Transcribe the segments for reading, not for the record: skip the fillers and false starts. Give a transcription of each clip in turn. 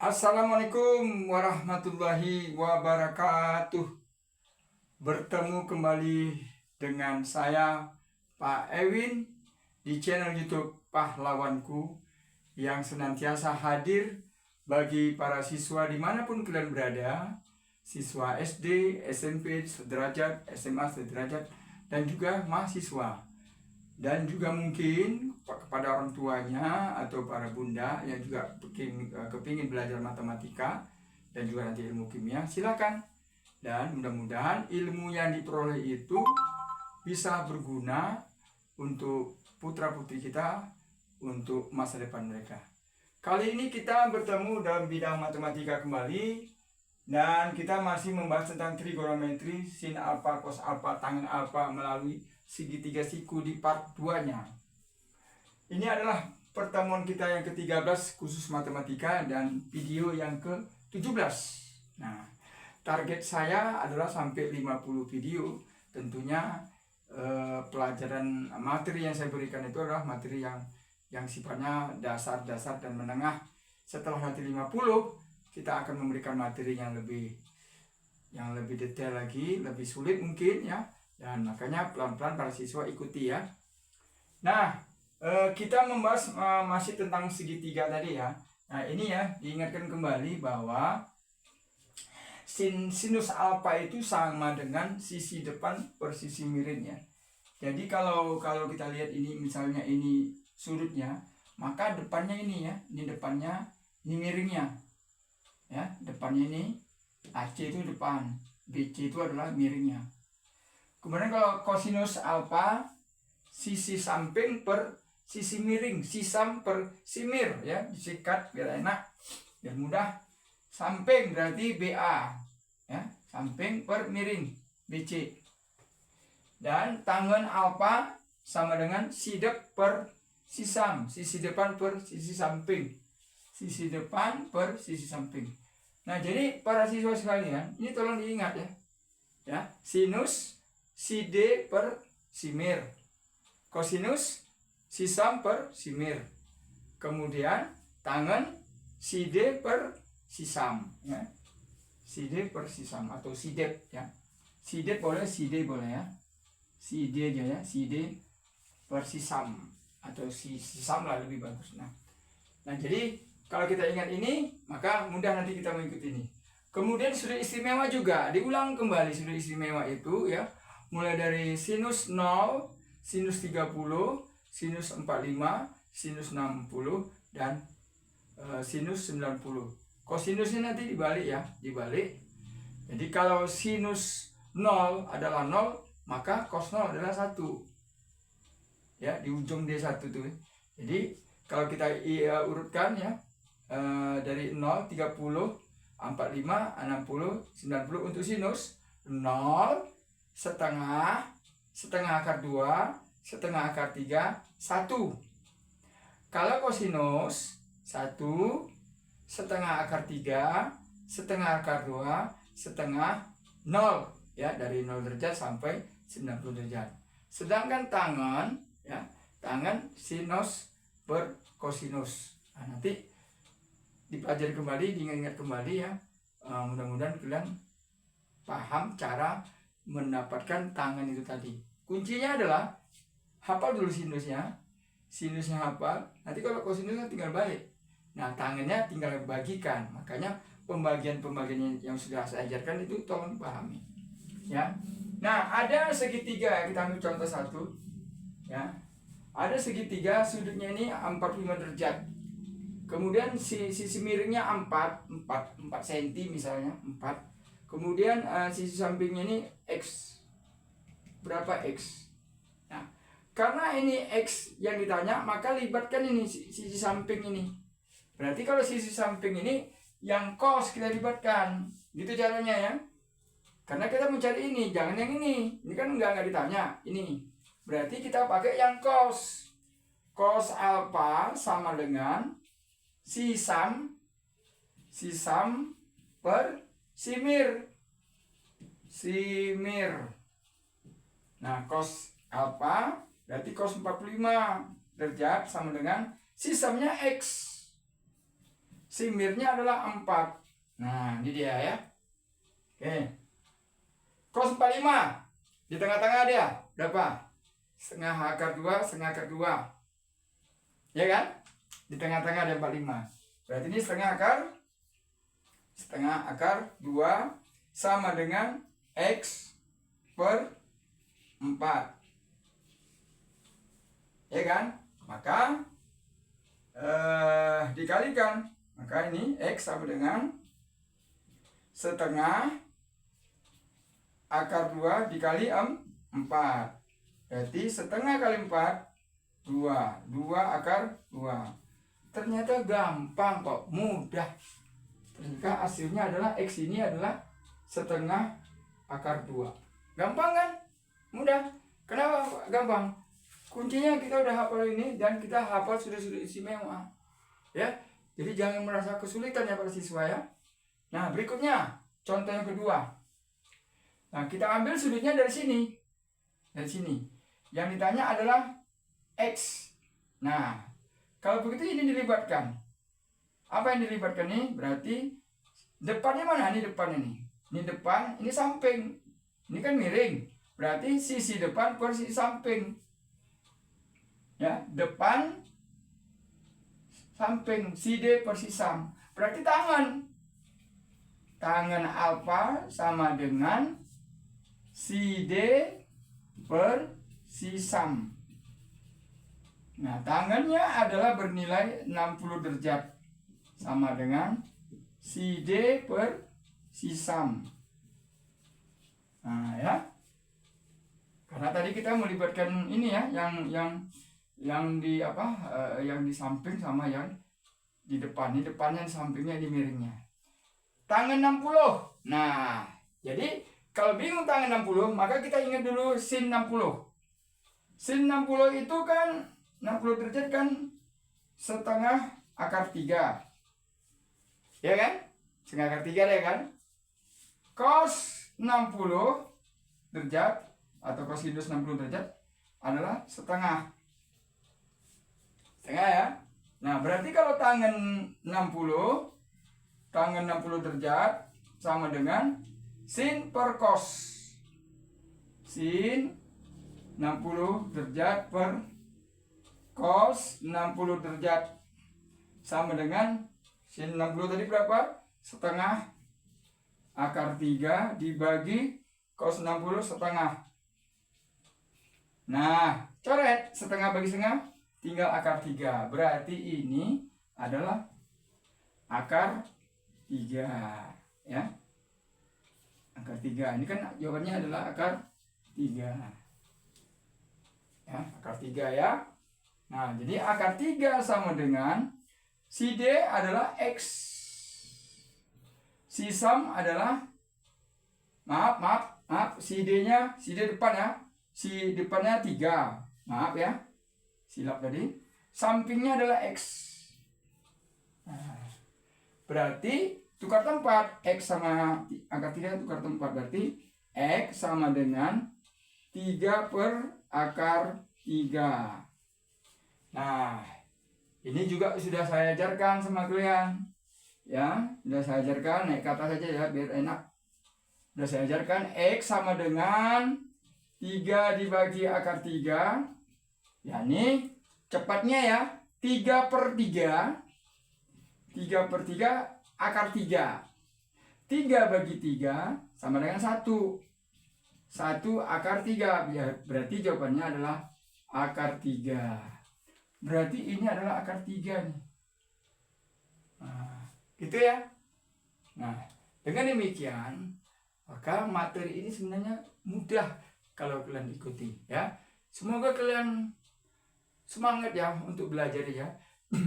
Assalamualaikum warahmatullahi wabarakatuh. Bertemu kembali dengan saya Pak Ewin di channel YouTube Pahlawanku yang senantiasa hadir bagi para siswa dimanapun kalian berada, siswa SD, SMP sederajat, SMA sederajat, dan juga mahasiswa. Dan juga mungkin kepada orang tuanya atau para bunda yang juga kepingin belajar matematika dan juga nanti ilmu kimia, silakan. Dan mudah-mudahan ilmu yang diperoleh itu bisa berguna untuk putra-putri kita, untuk masa depan mereka. Kali ini kita bertemu dalam bidang matematika kembali, dan kita masih membahas tentang trigonometri, sin alfa, cos alfa, tangen alfa melalui segitiga siku di part 2-nya. Ini adalah pertemuan kita yang ke-13 khusus matematika dan video yang ke-17. Nah, target saya adalah sampai 50 video. Tentunya pelajaran materi yang saya berikan itu adalah materi yang sifatnya dasar-dasar dan menengah. Setelah nanti 50, kita akan memberikan materi yang lebih detail lagi, lebih sulit mungkin ya. Dan makanya pelan-pelan para siswa ikuti ya. Nah, kita membahas masih tentang segitiga tadi ya. Nah, ini ya, diingatkan kembali bahwa sinus alfa itu sama dengan sisi depan per sisi miringnya. Jadi kalau kita lihat ini, misalnya ini sudutnya, maka depannya ini ya, ini depannya, ini miringnya. Ya, depannya ini AC itu depan, BC itu adalah miringnya. Kemudian kalau kosinus alfa, sisi samping per sisi miring, sisam per simir ya, disikat biar enak, biar mudah. Samping berarti BA ya, samping per miring BC. Dan tangen alfa sama dengan sidep per sisam, sisi depan per sisi samping, sisi depan per sisi samping. Nah, jadi para siswa sekalian, ini tolong diingat ya. Ya, sinus CD per simir, kosinus sisam per simir, kemudian tangen CD per sisam ya. CD per sisam atau sidep ya. Sidep boleh, CD boleh ya. CD aja ya, CD per sisam atau sisam lah lebih bagus. Nah, jadi kalau kita ingat ini, maka mudah nanti kita mengikuti ini. Kemudian sudut istimewa juga diulang kembali. Sudut istimewa itu ya, mulai dari sinus 0, sinus 30, sinus 45, sinus 60, dan sinus 90. Kosinusnya nanti dibalik ya, dibalik. Jadi kalau sinus 0 adalah 0, maka cos 0 adalah 1. Ya, di ujung D1 tuh. Jadi kalau kita urutkan ya, dari 0, 30, 45, 60, 90 untuk sinus 0, setengah akar 2, setengah akar 3, 1. Kalau kosinus 1, setengah akar 3, setengah akar 2, setengah 0 ya, dari 0 derajat sampai 90 derajat. Sedangkan tangen ya, tangen sinus per kosinus. Nah, nanti dipelajari kembali, diingat kembali ya. Mudah-mudahan kalian paham cara mendapatkan tangen itu tadi. Kuncinya adalah hafal dulu sinusnya hafal. Nanti kalau kosinusnya tinggal balik. Nah, tangennya tinggal bagikan. Makanya pembagian yang sudah saya ajarkan itu tolong dipahami. Ya. Nah, ada segitiga, kita ambil contoh satu. Ya. Ada segitiga, sudutnya ini 45 derajat. Kemudian sisi miringnya 4 cm misalnya, 4. Kemudian sisi sampingnya ini X. Berapa X? Nah, karena ini X yang ditanya, maka libatkan ini sisi samping ini. Berarti kalau sisi samping ini, yang cos kita libatkan. Gitu caranya ya. Karena kita mencari ini, jangan yang ini. Ini kan enggak ditanya, ini. Berarti kita pakai yang cos. Cos alfa sama dengan sisam per simir. Nah, cos alfa berarti cos 45 derajat sama dengan sisamnya X. si mirnya adalah 4. Nah, ini dia ya. Oke. Cos 45. Di tengah-tengah dia berapa? Setengah akar 2, setengah akar 2. Ya kan? Di tengah-tengah ada 45. Berarti ini setengah akar 2 sama dengan X per 4. Ya kan? Maka dikalikan. Maka ini X sama dengan setengah akar 2 dikali 4. Berarti setengah kali 4, 2. 2 akar 2. Ternyata gampang kok, mudah. Ternyata hasilnya adalah X ini adalah setengah akar 2. Gampang kan? Mudah. Kenapa gampang? Kuncinya kita udah hafal ini dan kita hafal sudut-sudut istimewa. Ya. Jadi jangan merasa kesulitan ya para siswa ya. Nah, berikutnya contoh yang kedua. Nah, kita ambil sudutnya dari sini. Dari sini. Yang ditanya adalah X. Nah, kalau begitu ini dilibatkan. Apa yang dilibatkan nih? Berarti depannya mana? Ini depan ini. Ini depan, ini samping. Ini kan miring. Berarti sisi depan per sisi samping. Ya, depan samping, si D per si sam. Berarti tangan. Tangan alfa sama dengan si D per si sam. Nah, tangannya adalah bernilai 60 derajat. Sama dengan si D per si sam. Nah, ya. Karena tadi kita melibatkan ini ya, yang di apa? Yang di samping sama yang di depan. Ini depannya, di sampingnya, di miringnya. Tangan 60. Nah, jadi kalau bingung tangan 60, maka kita ingat dulu sin 60. Sin 60 itu kan 60 derajat kan setengah akar 3. Ya kan? Setengah akar 3 ya kan? Cos 60 derajat atau cosinus 60 derajat adalah setengah. Setengah ya. Nah, berarti kalau tangan 60 derajat sama dengan sin per cos. Sin 60 derajat per cos 60 derajat sama dengan sin 60 tadi berapa? Setengah akar 3 dibagi cos 60 setengah. Nah, coret setengah bagi setengah tinggal akar 3. Berarti ini adalah akar 3 ya. Akar 3. Ini kan jawabannya adalah akar 3. Ya, akar 3 ya. Nah, jadi akar 3 sama dengan si D adalah X. Si sam adalah maaf, si D depan ya. Si depannya 3. Maaf ya. Silap tadi. Sampingnya adalah X. Nah, berarti tukar tempat. X sama akar 3 tukar tempat. Berarti X sama dengan 3 per akar 3. Nah, ini juga sudah saya ajarkan sama kalian. Ya, sudah saya ajarkan. Naik ke atas saja ya, biar enak. Sudah saya ajarkan X sama dengan 3 dibagi akar 3. Ya, ini cepatnya ya. 3 per 3. 3 per 3 akar 3. 3 bagi 3 sama dengan 1. 1 akar 3. Berarti jawabannya adalah akar 3. Berarti ini adalah akar 3 nih. Nah, gitu ya. Nah, dengan demikian, maka materi ini sebenarnya mudah kalau kalian ikuti ya. Semoga kalian semangat ya untuk belajar ya.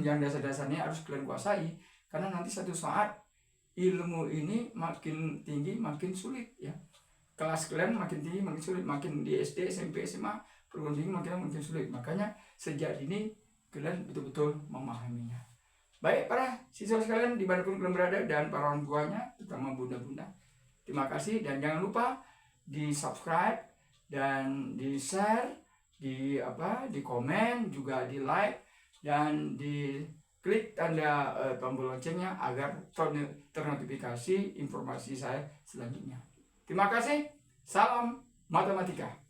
Yang dasar-dasarnya harus kalian kuasai, karena nanti satu saat ilmu ini makin tinggi makin sulit ya. Kelas kalian makin tinggi makin sulit, makin di SD, SMP, SMA perguruan tinggi makin sulit. Makanya sejak ini kalian betul-betul memahaminya. Baik para siswa sekalian dimanapun kalian berada dan para orang tuanya, terutama bunda-bunda, terima kasih dan jangan lupa di subscribe dan di share, di komen, juga di like dan di klik tanda tombol loncengnya agar ternotifikasi informasi saya selanjutnya. Terima kasih. Salam matematika.